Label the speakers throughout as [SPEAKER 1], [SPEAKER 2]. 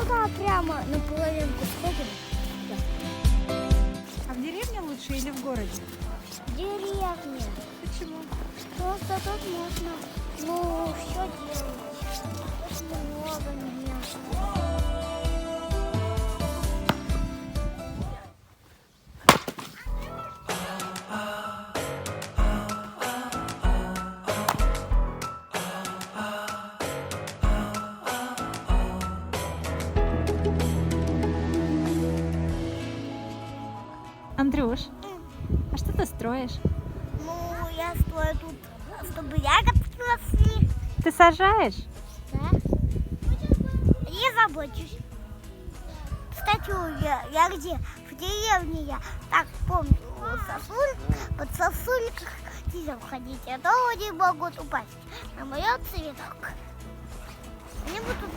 [SPEAKER 1] туда прямо на половинку сходим.
[SPEAKER 2] А в деревне лучше или в городе?
[SPEAKER 1] Деревня.
[SPEAKER 2] Почему?
[SPEAKER 1] Просто тут можно, все делать. Тут много места.
[SPEAKER 2] Андрюш, а что ты строишь?
[SPEAKER 1] Я стою тут, чтобы ягодки росли.
[SPEAKER 2] Ты сажаешь?
[SPEAKER 1] Да. Не забочусь. Кстати, я где? В деревне я. Так, помню, под сосульках детям ходить, а то они могут упасть на мой цветок. Они будут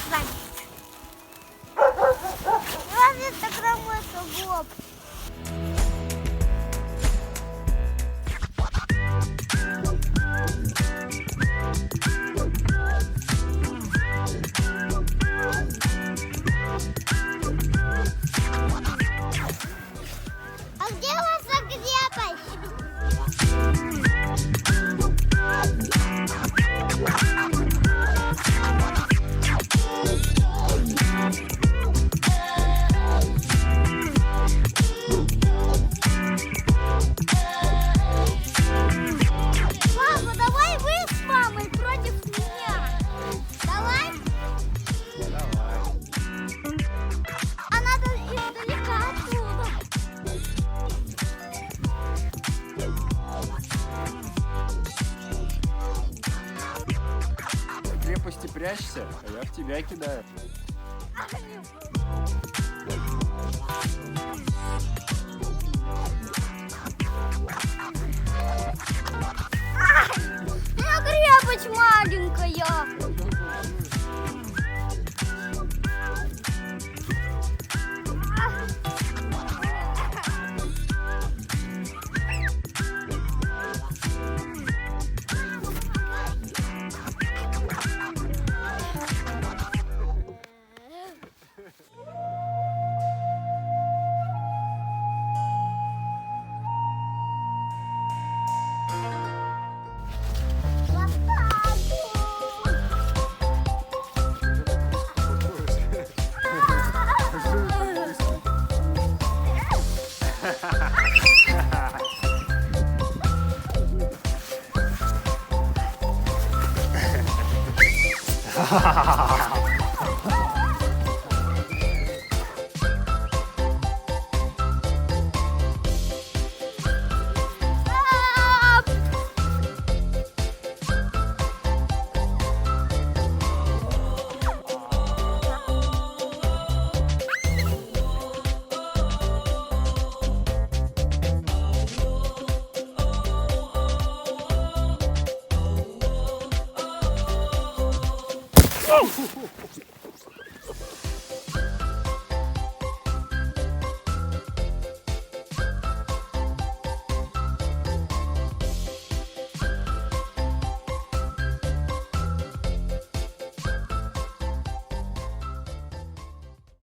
[SPEAKER 1] занять. Разве тогда мой сугроб? А где ваша крепость? Папа, давай вы с мамой против меня. Давай?
[SPEAKER 3] Давай.
[SPEAKER 1] А надо издалека оттуда.
[SPEAKER 3] В крепости прячься, а я в тебя кидаю.
[SPEAKER 1] Крепость маленькая.